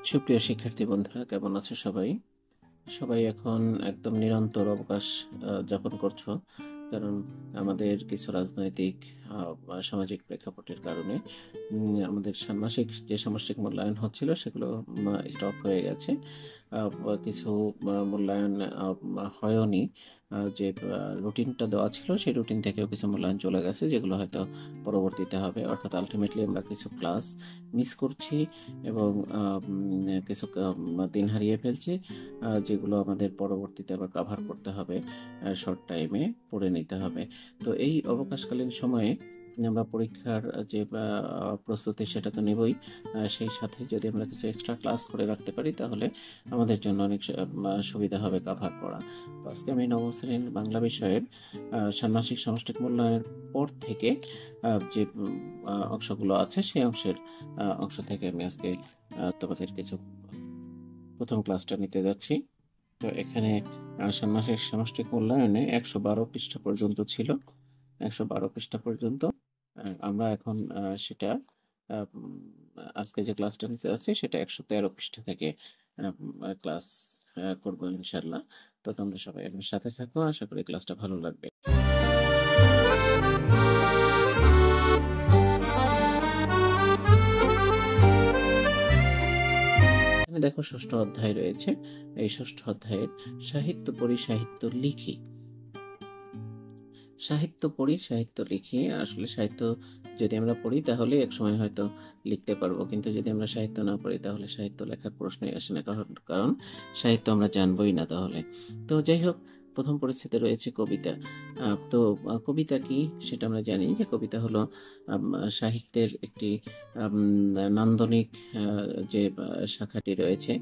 সুপ্রিয় শিক্ষার্থী বন্ধুরা, কেমন আছো সবাই? সবাই এখন একদম নিরন্তর অবকাশ যাপন করছো, কারণ আমাদের কিছু রাজনৈতিক সামাজিক প্রেক্ষাপটের কারণে আমাদের ষান্মাসিক যে সামষ্টিক মূল্যায়ন হচ্ছিল সেগুলো স্টপ হয়ে গেছে। কিছু মূল্যায়ন হয়নি, যে রুটিনটা দেওয়া ছিল সেই রুটিন থেকেও কিছু মূল্যায়ন চলে গেছে, যেগুলো হয়তো পরবর্তীতে হবে। অর্থাৎ আলটিমেটলি আমরা কিছু ক্লাস মিস করছি এবং কিছু দিন হারিয়ে ফেলছি, যেগুলো আমাদের পরবর্তীতে আবার কাভার করতে হবে, শর্ট টাইমে পড়ে নিতে হবে। তো এই অবকাশকালীন সময়ে আমরা পরীক্ষার যে প্রস্তুতি সেটা তো নেবই, সেই সাথে যদি আমরা কিছু এক্সট্রা ক্লাস করে রাখতে পারি তাহলে আমাদের জন্য অনেক সুবিধা হবে কাভার করা। তো আজকে আমি নবম শ্রেণীর বাংলা বিষয়ের ষান্মাসিক সামষ্টিক মূল্যায়নের পর থেকে যে অংশগুলো আছে সেই অংশ থেকে আমি আজকে তোমাদের কিছু প্রথম ক্লাসটা নিতে যাচ্ছি। তো এখানে ষান্মাসিক সামষ্টিক মূল্যায়নে 112 পৃষ্ঠা পর্যন্ত ছিল। 112 পৃষ্ঠা পর্যন্ত আমরা এখন সেটা আজকে যে ক্লাসটা নিতে যাচ্ছি সেটা 113 পৃষ্ঠা থেকে ক্লাস করবো ইনশাল্লাহ। তো তোমরা সবাই আমার সাথে থাকো, আশা করি ক্লাসটা ভালো লাগবে। দেখো, ষষ্ঠ অধ্যায় রয়েছে। এই ষষ্ঠ অধ্যায়ের সাহিত্য পড়ি, সাহিত্য লিখি। সাহিত্য পড়ি, সাহিত্য লিখি। আসলে সাহিত্য যদি আমরা পড়ি তাহলে একসময় হয়তো লিখতে পারবো, কিন্তু যদি আমরা সাহিত্য না পড়ি তাহলে সাহিত্য লেখার প্রশ্নই আসে না, কারণ সাহিত্য আমরা জানবই না তাহলে। তো যাই হোক, প্রথম পরিস্থিতি রয়েছে কবিতা। তো কবিতা কি সেটা আমরা জানি যে কবিতা হলো সাহিত্যের একটি নান্দনিক যে শাখাটি রয়েছে,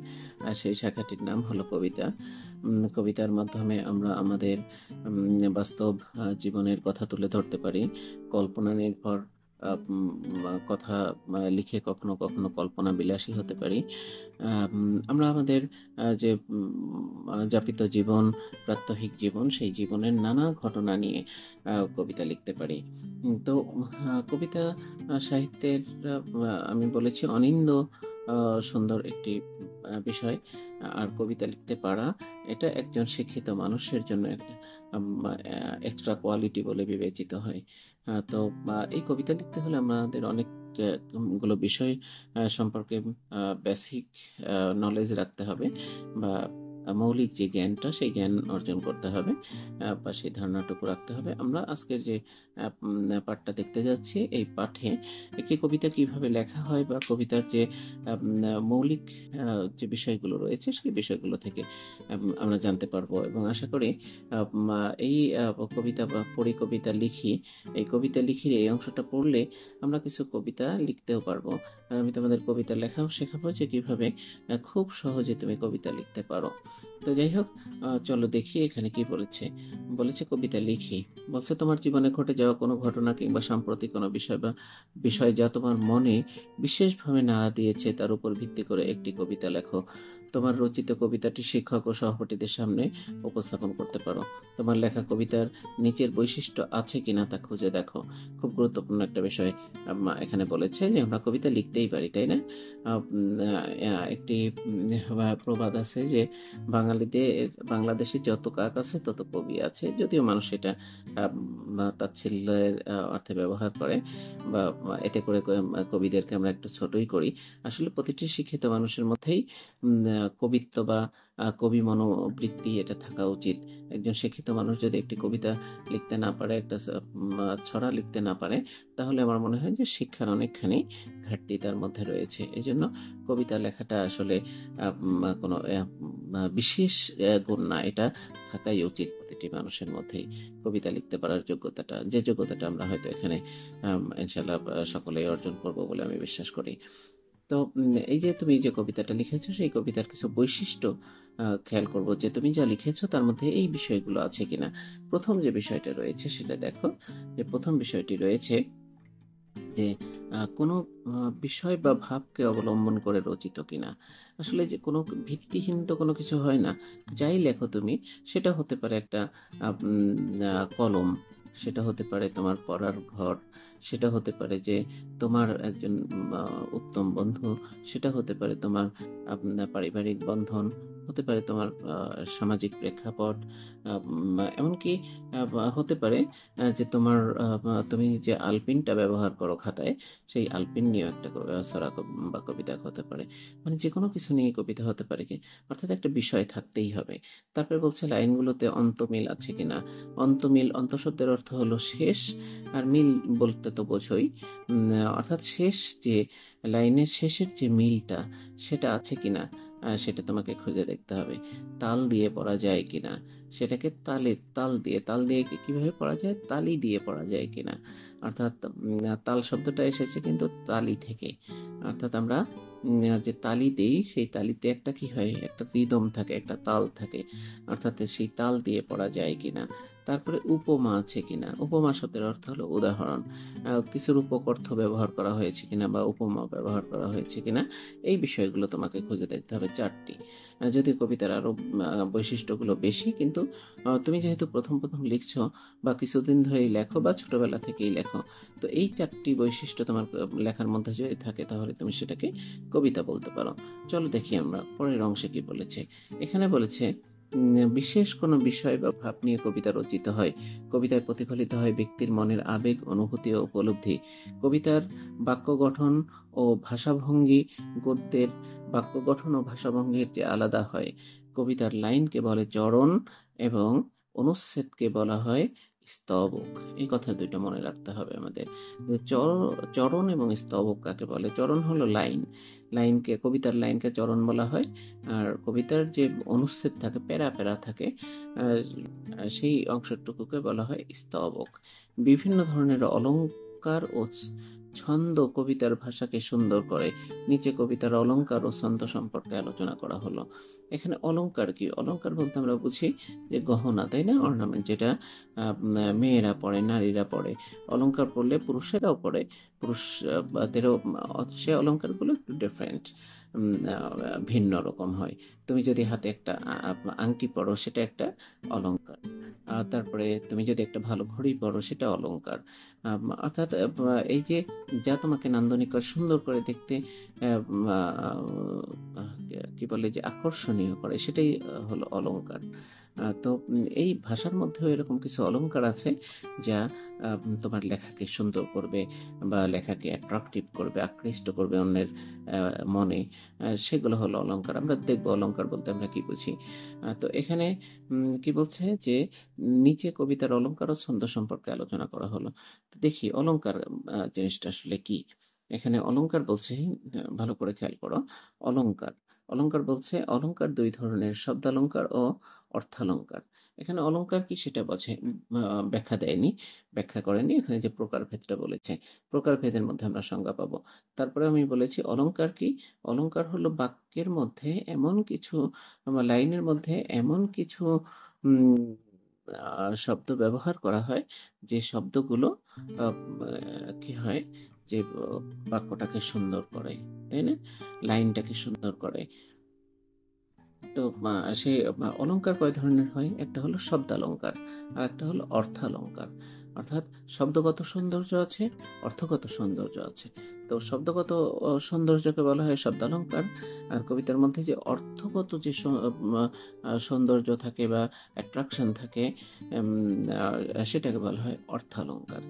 সেই শাখাটির নাম হলো কবিতা। কবিতার মাধ্যমে আমরা আমাদের বাস্তব জীবনের কথা তুলে ধরতে পারি। কল্পনা নির্ভর কথা লিখে কখনো কখনো কল্পনা বিলাসী হতে পারি। আমরা আমাদের যে যাপিত জীবন, প্রাত্যহিক জীবন, সেই জীবনের নানা ঘটনা নিয়ে কবিতা লিখতে পারি। তো কবিতা সাহিত্যের আমি বলেছি অনিন্দ্য সুন্দর একটি বিষয়। আর কবিতা লিখতে পারা এটা একজন শিক্ষিত মানুষের জন্য এক্সট্রা কোয়ালিটি বলে বিবেচিত হয়। তো এই কবিতা লিখতে হলে আমাদের অনেক গুলো বিষয় সম্পর্কে বেসিক নলেজ রাখতে হবে, বা মৌলিক যে জ্ঞানটা সেই জ্ঞান অর্জন করতে হবে, বা সেই ধারণাটুকু রাখতে হবে। আমরা আজকের যে পাঠটা দেখতে যাচ্ছি, এই পাঠে একটি কবিতা কিভাবে লেখা হয় বা কবিতার যে মৌলিক যে বিষয়গুলো রয়েছে সেই বিষয়গুলো থেকে আমরা জানতে পারবো। এবং আশা করি এই কবিতা বা পড়ি, কবিতা লিখি, এই কবিতা লিখির এই অংশটা পড়লে আমরা কিছু কবিতা লিখতেও পারবো। আর আমি তোমাদের কবিতা লেখাও শেখাবো যে কিভাবে খুব সহজে তুমি কবিতা লিখতে পারো। তো যাই হোক, চলো দেখি এখানে কি বলেছে। কবিতা লিখি। বলছে তোমার জীবনে ঘটে যাওয়া কোনো ঘটনা কিংবা সাম্প্রতিক কোনো বিষয় যা তোমার মনে বিশেষভাবে নাড়া দিয়েছে, তার উপর ভিত্তি করে একটি কবিতা লেখো। তোমার রচিত কবিতাটি শিক্ষক ও সহপাঠীদের সামনে উপস্থাপন করতে পারো। তোমার লেখা কবিতার নিচের বৈশিষ্ট্য আছে কিনা তা খুঁজে দেখো। খুব গুরুত্বপূর্ণ একটা বিষয় এখানে বলেছে যে আমরা কবিতা লিখতেই পারি, তাই না? একটি প্রবাদ আছে যে বাংলাদেশে যত কাক আছে তত কবি আছে। যদিও মানুষ এটা তাচ্ছিল্যের অর্থে ব্যবহার করে, বা এতে করে কবিদেরকে আমরা একটু ছোটই করি। আসলে প্রতিটি শিক্ষিত মানুষের মধ্যেই কবিত্ব বা কবি মনোবৃত্তি এটা থাকা উচিত। একজন শিক্ষিত মানুষ যদি একটি কবিতা লিখতে না পারে, একটা ছড়া লিখতে না পারে, তাহলে আমার মনে হয় যে শিক্ষার অনেকখানি ঘাটতি তার মধ্যে রয়েছে। এই জন্য কবিতা লেখাটা আসলে কোনো বিশেষ গুণ না, এটা থাকাই উচিত প্রতিটি মানুষের মধ্যেই। কবিতা লিখতে পারার যোগ্যতাটা, যে যোগ্যতাটা আমরা হয়তো এখানে ইনশাল্লাহ সকলেই অর্জন করব বলে আমি বিশ্বাস করি। তো এই যে তুমি যে কবিতাটা লিখেছো সেই কবিতার কিছু বৈশিষ্ট্য খেয়াল করব যে তুমি যা লিখেছো তার মধ্যে এই বিষয়গুলো আছে কিনা। প্রথম যে বিষয়টা রয়েছে সেটা দেখো, যে প্রথম বিষয়টি রয়েছে যে কোনো বিষয় বা ভাবকে অবলম্বন করে রচিত কিনা। আসলে যে কোনো ভিত্তিহীন তো কোনো কিছু হয় না। যাই লেখো তুমি, সেটা হতে পারে একটা কলম, সেটা হতে পারে তোমার পড়ার ঘর, সেটা হতে পারে যে তোমার একজন উত্তম বন্ধু, সেটা হতে পারে তোমার পারিবারিক বন্ধন, হতে পারে তোমার সামাজিক প্রেক্ষাপট, এমনকি হতে পারে যে তোমার তুমি যে আলপিনটা ব্যবহার করো খাতায়, সেই আলপিন নিয়েও একটা ছড়া বা কবিতা হতে পারে। মানে যে কোনো কিছু নিয়ে কবিতা হতে পারে কি, অর্থাৎ একটা বিষয় থাকতেই হবে। তারপরে বলছে লাইনগুলোতে অন্তমিল আছে কিনা। অন্তমিল, অন্ত শব্দের অর্থ হলো শেষ, আর মিল বলতে তো বোঝোই, অর্থাৎ শেষ যে লাইনের শেষের যে মিলটা সেটা আছে কিনা, সেটা তোমাকে খুঁজে দেখতে হবে। তাল দিয়ে পড়া যায় কিনা, সেটাকে তাল দিয়ে কিভাবে পড়া যায়, তালি দিয়ে পড়া যায় কিনা। অর্থাৎ তাল শব্দটা এসেছে কিন্তু তালি থেকে, অর্থাৎ আমরা যে তালি দেই সেই তালিতে একটা কি হয়, একটা রিদম থাকে, একটা তাল থাকে, অর্থাৎ সেই তাল দিয়ে পড়া যায় কিনা। তারপরে উপমা আছে কিনা। উপমা শব্দের অর্থ হলো উদাহরণ, কিছু রূপক অর্থ ব্যবহার করা হয়েছে কিনা বা উপমা ব্যবহার করা হয়েছে কিনা, এই বিষয়গুলো তোমাকে খুঁজে দেখতে হবে, 4টি। যদি কবিতার আরো বৈশিষ্ট্যগুলো বেশি, কিন্তু তুমি যেহেতু প্রথম লিখছো বা কিছুদিন ধরেই লেখো বা ছোটবেলা থেকেই লেখো, তো এই 4টি বৈশিষ্ট্য তোমার লেখার মধ্যে যদি থাকে তাহলে তুমি সেটাকে কবিতা বলতে পারো। চলো দেখি আমরা পরের অংশে কি বলেছে। এখানে বলেছে বিশেষ কোনো বিষয় বা ভাব নিয়ে কবিতা রচিত হয়। কবিতায় প্রতিফলিত হয় ব্যক্তির মনের আবেগ, অনুভূতি ও উপলব্ধি। কবিতার বাক্য গঠন ও ভাষাভঙ্গি গদ্যের বাক্য গঠন ও ভাষাভঙ্গির যে আলাদা হয়। কবিতার লাইনকে বলে চরণ এবং অনুচ্ছেদকে বলা হয় স্তবক। এই কথা দুইটা মনে রাখতে হবে আমাদের। চরণ এবং স্তবক কাকে বলে? চরণ হলো লাইন, কবিতার লাইনকে চরণ বলা হয়। আর কবিতার যে অনুচ্ছেদ থাকে, প্যারা প্যারা থাকে, সেই অংশটুকুকে বলা হয় স্তবক। বিভিন্ন ধরনের অলংকার ও ছন্দ কবিতার ভাষাকে সুন্দর করে। নিচে কবিতার অলংকার ও ছন্দ সম্পর্কে আলোচনা করা হলো। এখানে অলংকার কি? অলংকার বলতে আমরা বুঝি যে গহনা, তাই না, অর্নামেন্ট, যেটা মেয়েরা পরে, নারীরা পরে। অলংকার পরলে পুরুষেরাও পরে, পুরুষদেরও সে অলংকারগুলো একটু ডিফারেন্ট, ভিন্ন রকম হয়। তুমি যদি হাতে একটা আংটি পরো সেটা একটা অলংকার, তারপরে তুমি যদি একটা ভালো ঘড়ি পরো সেটা অলংকার। অর্থাৎ এই যে যা তোমাকে নান্দনিক করে, সুন্দর করে দেখতে, কি বলে যে আকর্ষণীয় করে, সেটাই হলো অলংকার। তো এই ভাষার মধ্যেও এরকম কিছু অলংকার আছে যা তোমার লেখাকে সুন্দর করবে বা লেখাকে অ্যাট্রাকটিভ করবে, আকৃষ্ট করবে অন্যের মনে। সেগুলো হলো অলংকার। আমরা দেখবো অলংকার বলতে আমরা কি বুঝি। তো এখানে কি বলছে যে নিচে কবিতার অলংকার ও ছন্দ সম্পর্কে আলোচনা করা হলো। তো দেখি অলংকার জিনিসটা আসলে কি। এখানে অলংকার বলছে, ভালো করে খেয়াল করো। অলংকার অলংকার বলছে অলংকার দুই ধরনের, শব্দালংকার ও অর্থালংকার। এখানে অলংকার কি সেটা ব্যাখ্যা দেয়নি, ব্যাখ্যা করেনি। এখানে যে প্রকারভেদটা বলেছে, প্রকারভেদের মধ্যে আমরা সংজ্ঞা পাবো। তারপরে আমি বলেছি অলংকার কি। অলংকার হলো বাক্যের মধ্যে এমন কিছু, লাইনের মধ্যে এমন কিছু শব্দ ব্যবহার করা হয় যে শব্দগুলো কি হয়, যে বাক্যটাকে সুন্দর করে, তাই না, লাইনটাকে সুন্দর করে। তো সে অলংকার কয় ধরনের হয়? একটা হলো শব্দালংকার, আর একটা হলো অর্থালংকার। অর্থাৎ শব্দগত সৌন্দর্য আছে, অর্থগত সৌন্দর্য আছে। তো শব্দগত সৌন্দর্যকে বলা হয় শব্দালংকার, আর কবিতার মধ্যে যে অর্থগত যে সৌন্দর্য থাকে বা অ্যাট্রাকশন থাকে, সেটাকে বলা হয় অর্থালংকার।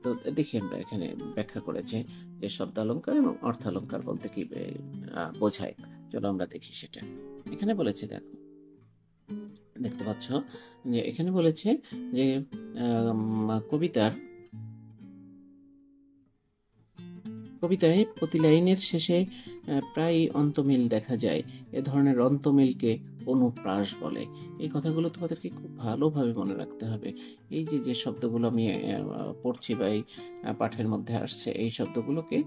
তো দেখি আমরা এখানে ব্যাখ্যা করেছে যে শব্দালংকার এবং অর্থালংকার বলতে কি বোঝায়। চলো আমরা দেখি সেটা। এখানে বলেছে, দেখো, দেখতে পাচ্ছ যে এখানে বলেছে যে কবিতায় প্রতি লাইনের শেষে প্রায় অন্তমিল দেখা যায়। এ ধরনের অন্তমিলকে অনুপ্রাস বলে। এই কথাগুলো তোমাদেরকে খুব ভালোভাবে মনে রাখতে হবে। এই যে যে শব্দগুলো আমি পড়ছি বা এই পাঠের মধ্যে আসছে, এই শব্দগুলোকে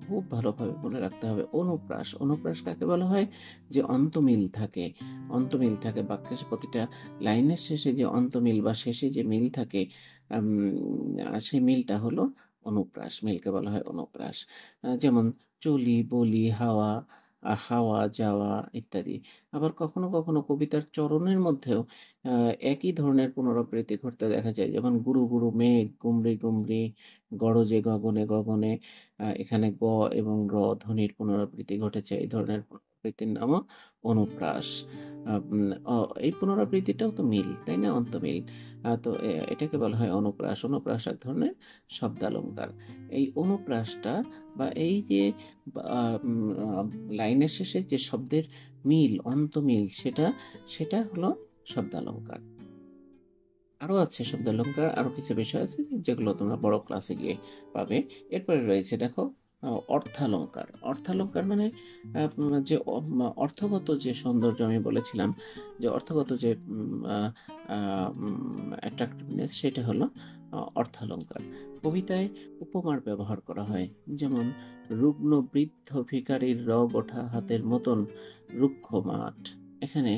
খুব ভালোভাবে মনে রাখতে হবে। অনুপ্রাস, অনুপ্রাস কাকে বলা হয়? যে অন্তমিল থাকে, অন্তমিল থাকে বাক্যের প্রতিটা লাইনের শেষে যে অন্তমিল বা শেষে যে মিল থাকে, সেই মিলটা হলো অনুপ্রাস, মিলকে বলা হয় অনুপ্রাস। যেমন চলি, বলি, হাওয়া, হাওয়া, যাওয়া ইত্যাদি। আবার কখনো, কখনো কবিতার চরণের মধ্যেও একই ধরনের পুনরাবৃত্তি ঘটতে দেখা যায়। যেমন গুরু, গুরু মেঘ, গুমরি, গুমরি, গরজে গগনে, গগনে। এখানে গ এবং র ধ্বনির পুনরাবৃত্তি ঘটেছে। এই ধরনের পুনরাবৃত্তির নামও অনুপ্রাস। আ উম অ এই পুনরাবৃত্তিটাও তো মিল, তাই না? অন্তমিল। তো এটাকে বলা হয় অনুপ্রাস। অনুপ্রাস এক ধরনের শব্দালঙ্কার। এই অনুপ্রাসটা বা এই যে বা উম আ লাইনের শেষে যে শব্দের মিল, অন্তমিল সেটা হলো শব্দালঙ্কার। আরো আছে শব্দালঙ্কার, আরো কিছু বিষয় আছে যেগুলো তোমরা বড় ক্লাসে গিয়ে পাবে। এরপরে রয়েছে দেখো অর্থালঙ্কার। অর্থালঙ্কার মানে যে অর্থগত যে সৌন্দর্য আমি বলেছিলাম, যে অর্থগত যে অ্যাট্রাক্টিভনেস সেটা হলো অর্থালঙ্কার। কবিতায় উপমার ব্যবহার করা হয়। যেমন রুগ্ন বৃদ্ধ ভিখারির রগ ওঠা হাতের মতন রুক্ষ মাঠ। এখানে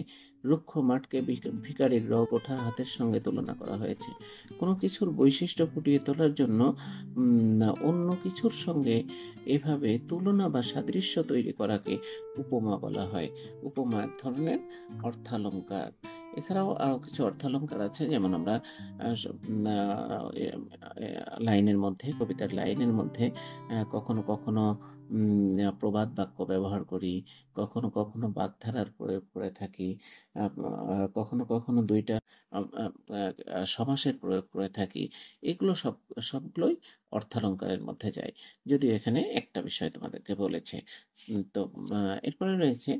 রুক্ষ মাঠকে ভিখারির রগ ওঠা হাতের সঙ্গে তুলনা করা হয়েছে। কোনো কিছুর বৈশিষ্ট্য ফুটিয়ে তোলার জন্য অন্য কিছুর সঙ্গে এভাবে তুলনা বা সাদৃশ্য তৈরি করাকে উপমা বলা হয়। উপমা এক ধরনের অর্থালঙ্কার। এছাড়াও আরো কিছু অর্থালঙ্কার আছে, যেমন আমরা লাইনের মধ্যে, কবিতার লাইনের মধ্যে কখনো কখনো প্রবাদ বাক্য ব্যবহার করি, কখনো কখনো বাগধারার প্রয়োগ করে থাকি, কখনো কখনো দুইটা সমাসের প্রয়োগ করে থাকি। এগুলো সবগুলোই অর্থালঙ্কারের মধ্যে যায়। যদিও এখানে একটা বিষয় তোমাদেরকে বলেছে। তো এরপরে রয়েছে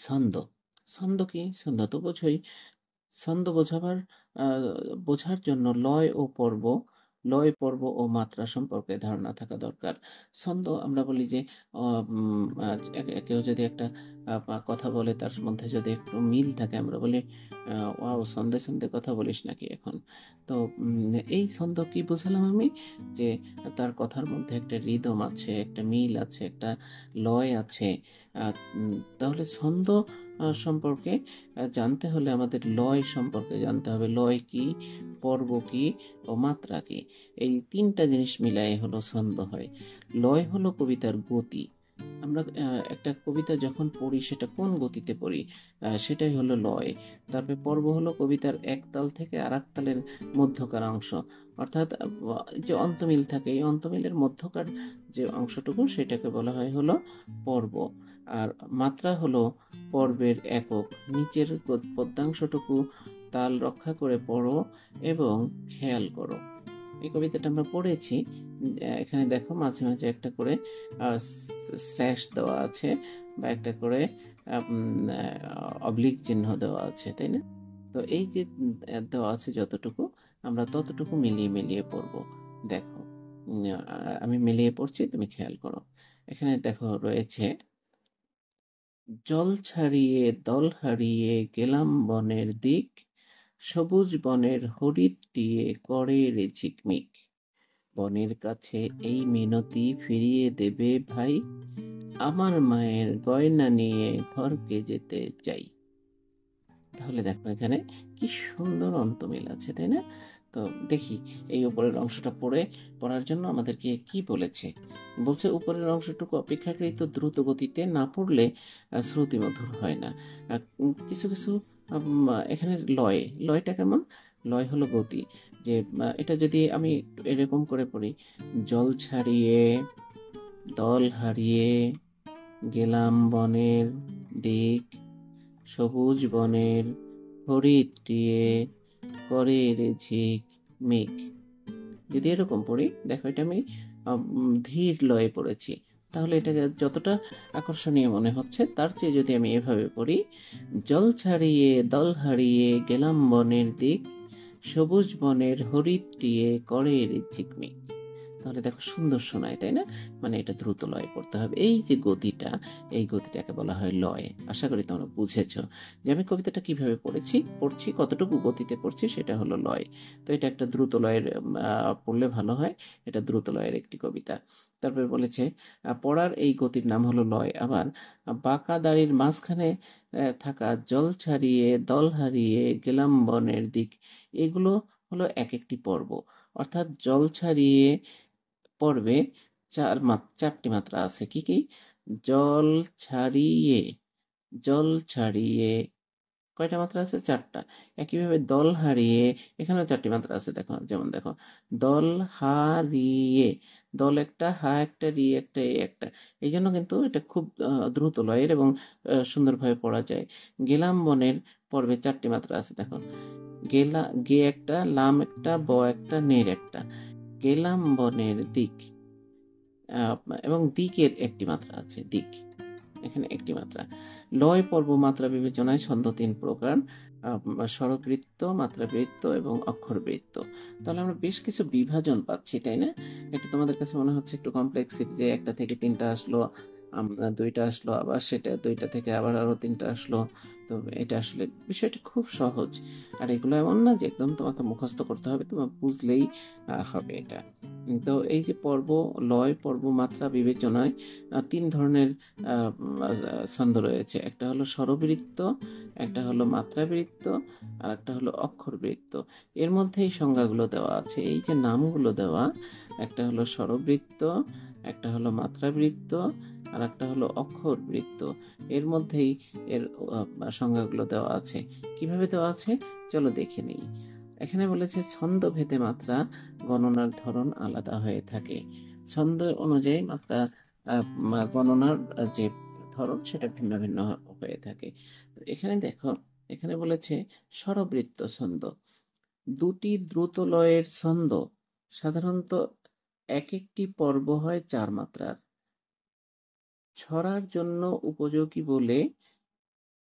ছন্দ। ছন্দ কি? ছন্দ তো বোঝোই। ছন্দ বোঝার জন্য লয়, পর্ব ও মাত্রা সম্পর্কে ধারণা থাকা দরকার। ছন্দ আমরা বলি যে কেউ যদি একটা কথা বলে তার মধ্যে যদি একটু মিল থাকে আমরা বলি ওয়াও, ছন্দে ছন্দে কথা বলিস নাকি এখন। তো এই ছন্দ কি বোঝালাম আমি? যে তার কথার মধ্যে একটা রিদম আছে, একটা মিল আছে, একটা লয় আছে। তাহলে ছন্দ সম্পর্কে জানতে হলে আমাদের লয় সম্পর্কে জানতে হবে। লয় কি, পর্ব কি ও মাত্রা কি। এই তিনটা জিনিস মিলাই হলো ছন্দ হয়। লয় হলো কবিতার গতি। আমরা একটা কবিতা যখন পড়ি সেটা কোন গতিতে পড়ি, সেটাই হলো লয়। তারপরে পর্ব হলো কবিতার এক তাল থেকে আরেক তালের মধ্যকার অংশ, অর্থাৎ যে অন্তমিল থাকে, এই অন্তমিলের মধ্যকার যে অংশটুকু সেটাকে বলা হয় হলো পর্ব। আর মাত্রা হলো পর্বের একক। নিচের পদ্যাংশটুকু তাল রক্ষা করে পড়ো এবং খেয়াল করো। এই কবিতাটা আমরা পড়েছি। এখানে দেখো মাঝে মাঝে একটা করে স্ল্যাশ দেওয়া আছে বা একটা করে অবলিক চিহ্ন দেওয়া আছে, তাই না? তো এই যে দেওয়া আছে যতটুকু, আমরা ততটুকু মিলিয়ে মিলিয়ে পড়বো। দেখো আমি মিলিয়ে পড়ছি, তুমি খেয়াল করো। এখানে দেখো রয়েছে, জল ছাড়িয়ে দল হারিয়ে গেলাম বনের দিক, সবুজ বনের হরিৎ টিয়ে করে রে ঝিকমিক। বনের কাছে এই মিনতি ফিরিয়ে দেবে ভাই, আমার মায়ের গয়না নিয়ে ঘরকে যেতে চাই। তাহলে দেখো এখানে কি সুন্দর অন্তমিল আছে, তাই না? তো দেখি এই উপরের অংশটা পড়ার জন্য আমাদেরকে কি বলেছে। বলছে উপরের অংশটুকু অপেক্ষাকৃত দ্রুত গতিতে না পড়লে শ্রুতিমধুর হয় না। কিছু কিছু এখানে লয়টা কেমন? লয় হলো গতি। যে এটা যদি আমি এরকম করে পড়ি, জল ছাড়িয়ে দল হারিয়ে গেলাম বনের দিক, সবুজ বনের হরিৎ টিয়ে করে রে ঝিকমিক। যদি এরকম পড়ি, দেখো এটা আমি ধীর লয়ে পড়েছি, তাহলে এটাকে যতটা আকর্ষণীয় মনে হচ্ছে তার চেয়ে যদি আমি এভাবে পড়ি, জল ছাড়িয়ে দল হারিয়ে গেলাম বনের দিক, সবুজ বনের হরিৎ টিয়ে করে রে ঝিকমিক, তাহলে দেখো সুন্দর শোনায়, তাই না? মানে এটা দ্রুত লয়ে পড়তে হবে। এই যে গতিটা, এই গতিটাকে বলা হয় লয়। আশা করি তোমরা বুঝেছো যে আমি কবিতাটা কিভাবে পড়ছি, কতটুকু গতিতে পড়ছি, সেটা হলো লয়। তো এটা একটা দ্রুত লয়ের পড়লে ভালো হয়। এটা দ্রুত লয়ের একটি কবিতা। তারপরে বলেছে পড়ার এই গতির নাম হলো লয়। আবার বাঁকা দাড়ির মাঝখানে থাকা জল ছাড়িয়ে দল হারিয়ে গেলাম বনের দিক, এগুলো হলো এক একটি পর্ব। অর্থাৎ জল ছাড়িয়ে পর্বে চারটি মাত্রা আছে। কি কি? জল ছাড়িয়ে, জল ছাড়িয়ে কয়টা মাত্রা আছে? ৪ টা। একইভাবে দল হারিয়ে, এখানেও ৪ টি মাত্রা আছে দেখো। যেমন দেখো, দল হারিয়ে, দল একটা, হা একটা, রি একটা, এ একটা। এইজন্য কিন্তু এটা খুব দ্রুত লয়ের এবং সুন্দরভাবে পড়া যায়। গেলাম বনের পর্বে ৪ টি মাত্রা আছে দেখো। গে একটা, লাম একটা, ব একটা, নের একটা। গেলাম বনের দিক, এবং দিকের একটি মাত্রা আছে, দিক। এখানে একটি মাত্রা। লয় পর্ব মাত্রা বিবেচনায় ছন্দ ৩ প্রকার: স্বরবৃত্ত, মাত্রাবৃত্ত এবং অক্ষরবৃত্ত। তাহলে আমরা বেশ কিছু বিভাজন পাচ্ছি, তাই না? এটা তোমাদের কাছে মনে হচ্ছে একটু কমপ্লেক্সিভ, যে ১ টা থেকে ৩ টা আসলো, ২ টা আসলো, আবার সেটা ২ টা থেকে আবার আরো ৩ টা আসলো। তো এটা আসলে বিষয়টা খুব সহজ। আর এগুলো এমন না যে একদম তোমাকে মুখস্থ করতে হবে, তোমার বুঝলেই হবে এটা। তো এই যে পর্ব, লয়, পর্ব, মাত্রা বিবেচনায় ৩ ধরনের ছন্দ রয়েছে। একটা হলো স্বরবৃত্ত, একটা হলো মাত্রাবৃত্ত, আর একটা হলো অক্ষরবৃত্ত। এর মধ্যে এই সংজ্ঞাগুলো দেওয়া আছে। এই যে নামগুলো দেওয়া, একটা হলো স্বরবৃত্ত, একটা হলো মাত্রাবৃত্ত, আর একটা হলো অক্ষরবৃত্ত। এর মধ্যেই এর সংজ্ঞাগুলো দেওয়া আছে। কিভাবে দেওয়া আছে চলো দেখে নিই। এখানে বলেছে ছন্দ ভেদে মাত্রা গণনার ধরন আলাদা হয়ে থাকে। ছন্দ অনুযায়ী মাত্রা গণনার যে ধরন সেটা ভিন্ন ভিন্ন হয়ে থাকে। এখানে দেখো, এখানে বলেছে স্বরবৃত্ত ছন্দ। ২টি দ্রুত লয়ের ছন্দ সাধারণত এক একটি পর্ব হয় ৪ মাত্রার। ছড়ার জন্য উপযোগী বলে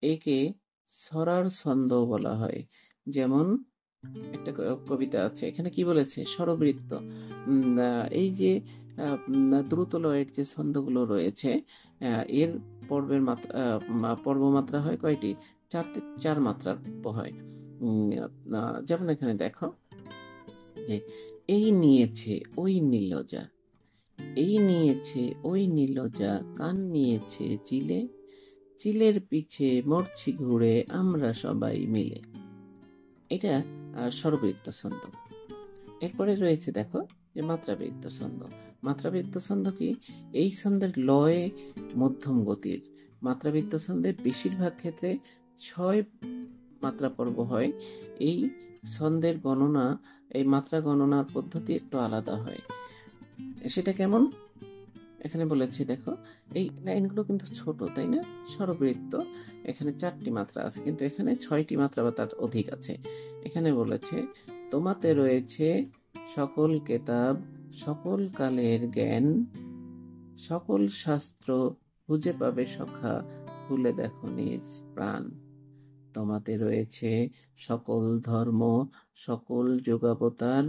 একে ছড়ার ছন্দ বলা হয়। যেমন একটা কবিতা আছে, এখানে কি বলেছে? স্বরবৃত্ত। এই যে দ্রুত লয়ের যে ছন্দগুলো রয়েছে, এর পর্বের মাত্রা, পর্ব মাত্রা হয় কয়টি? ৪ মাত্রার হয়। যেমন এখানে দেখো, যে এই নিয়েছে ওই নীলজা, এই নিয়েছে ওই নীলজা, কান নিয়েছে চিলে, চিলের পিছে মরছি ঘুরে আমরা সবাই মিলে। এটা স্বরবৃত্ত ছন্দ। এরপরে রয়েছে দেখো যে মাত্রাবৃত্ত ছন্দ। মাত্রাবৃত্ত ছন্দ কি? এই ছন্দের লয় মধ্যম গতির। মাত্রাবৃত্ত ছন্দের বেশিরভাগ ক্ষেত্রে ৬ মাত্রা পর্ব হয়। এই ছন্দের গণনা, এই মাত্রা গণনার পদ্ধতি একটু আলাদা হয়। সেটা কেমন? এখানে বলেছি দেখো, এই লাইনগুলো কিন্তু ছোট, তাই না? স্বরবৃত্ত, এখানে ৪টি মাত্রা আছে, কিন্তু এখানে ৬টি মাত্রা বা তার অধিক আছে। এখানে বলেছে, তোমাতে রয়েছে সকল কেতাব, সকল কালের জ্ঞান, সকল শাস্ত্র খুঁজে পাবে সখা, খুলে দেখো নিজ প্রাণ। তোমাতে রয়েছে সকল ধর্ম, সকল যুগাবতার,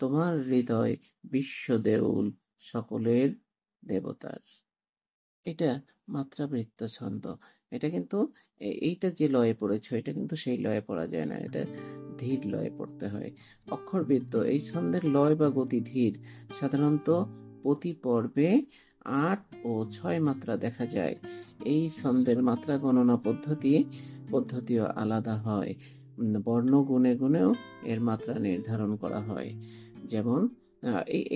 তোমার হৃদয় বিশ্ব দেউল, সকলের দেবতার। এটা মাত্রাবৃত্ত ছন্দ। এটা কিন্তু এইটা যে লয়ে পড়েছ, এটা কিন্তু সেই লয়ে পড়া যায় না, এটা ধীর লয়ে পড়তে হয়। অক্ষরবৃত্ত, এই ছন্দের লয় বা গতি ধীর। সাধারণত প্রতি পর্বে ৮ ও ৬ মাত্রা দেখা যায়। এই ছন্দের মাত্রা গণনা পদ্ধতিও আলাদা হয়। বর্ণ গুণে গুণেও এর মাত্রা নির্ধারণ করা হয়। যেমন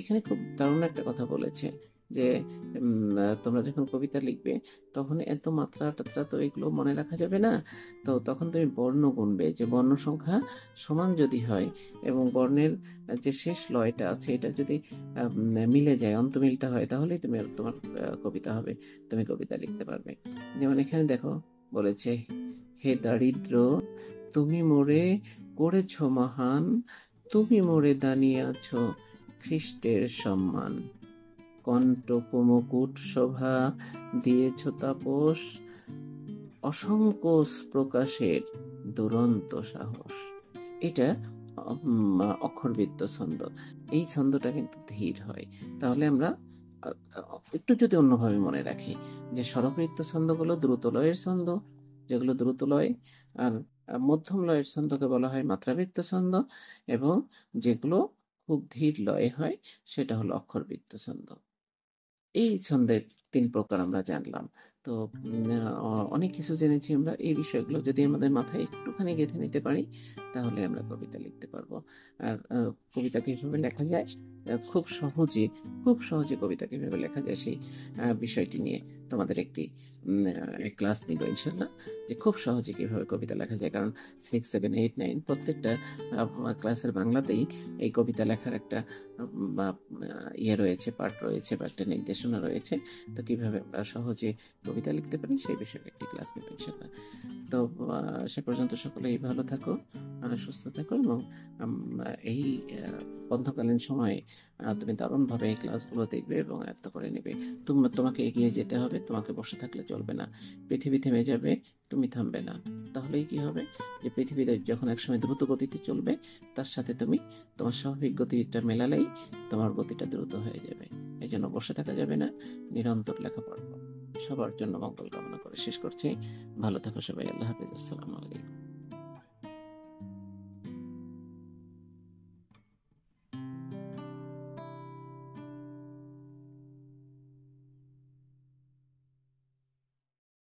এখানে খুব দারুণ একটা কথা বলেছে, যে তোমরা যখন কবিতা লিখবে তখন এত মাত্রা টাত্রা তো এগুলো মনে রাখা যাবে না। তো তখন তুমি বর্ণ গুনবে, যে বর্ণ সংখ্যা সমান যদি হয় এবং বর্ণের যে শেষ লয়টা আছে এটা যদি মিলে যায়, অন্তমিলটা হয়, তাহলেই তোমার কবিতা হবে, তুমি কবিতা লিখতে পারবে। যেমন এখানে দেখো বলেছে, হে দারিদ্র তুমি মোরে করেছ মহান, তুমি মোরে দানিয়াছ খ্রিস্টের সম্মান, কণ্টক মুকুট শোভা দিয়েছ তাপস, অসংকোচ প্রকাশের দুরন্ত সাহস। এটা অক্ষরবৃত্ত ছন্দ। এই ছন্দটা কিন্তু ধীর হয়। তাহলে আমরা একটু যদি অন্যভাবে মনে রাখি, যে স্বরবৃত্ত ছন্দগুলো দ্রুত লয়ের ছন্দ, যেগুলো দ্রুত লয়, আর মধ্যম লয়ের ছন্দকে বলা হয় মাত্রাবৃত্ত ছন্দ, এবং যেগুলো খুব ধীর লয়ে হয় সেটা হলো অক্ষরবৃত্ত ছন্দ। এই ছন্দের ৩ প্রকার আমরা জানলাম। তো অনেক কিছু জেনেছি আমরা। এই বিষয়গুলো যদি আমাদের মাথায় একটুখানি গেঁথে নিতে পারি, তাহলে আমরা কবিতা লিখতে পারবো। আর কবিতা কিভাবে লেখা যায়? খুব সহজে কবিতা কিভাবে লেখা যায় সেই বিষয়টি নিয়ে তোমাদের একটি ক্লাস নিব ইনশাল্লাহ, যে খুব সহজে কিভাবে কবিতা লেখা যায়। কারণ 6, 7, 8, 9 প্রত্যেকটা ক্লাসের বাংলাতেই এই কবিতা লেখার একটা বা রয়েছে, পার্ট রয়েছে বা একটা নির্দেশনা রয়েছে। তো কিভাবে আমরা সহজে কবিতা লিখতে পারি সেই বিষয়ে একটি ক্লাস নেব ইনশাল্লাহ। তো সে পর্যন্ত সকলেই ভালো থাকো, সুস্থ থাকো, এবং এই বন্ধকালীন সময়ে তুমি দারুণভাবে এই ক্লাসগুলো দেখবে এবং আয়ত্ত করে নেবে। তোমাকে এগিয়ে যেতে হবে, তোমাকে বসে থাকলে চলবে না। পৃথিবী থেমে যাবে, তুমি থামবে না। তাহলেই কি হবে, যে পৃথিবীতে যখন একসময় দ্রুত গতিতে চলবে, তার সাথে তুমি তোমার স্বাভাবিক গতিটা মেলালেই তোমার গতিটা দ্রুত হয়ে যাবে। এই জন্য বসে থাকা যাবে না, নিরন্তর লেখাপড়া করো। সবার জন্য মঙ্গল কামনা করে শেষ করছি। ভালো থাকো সবাই। আল্লাহ হাফিজ। আসসালামু আলাইকুম।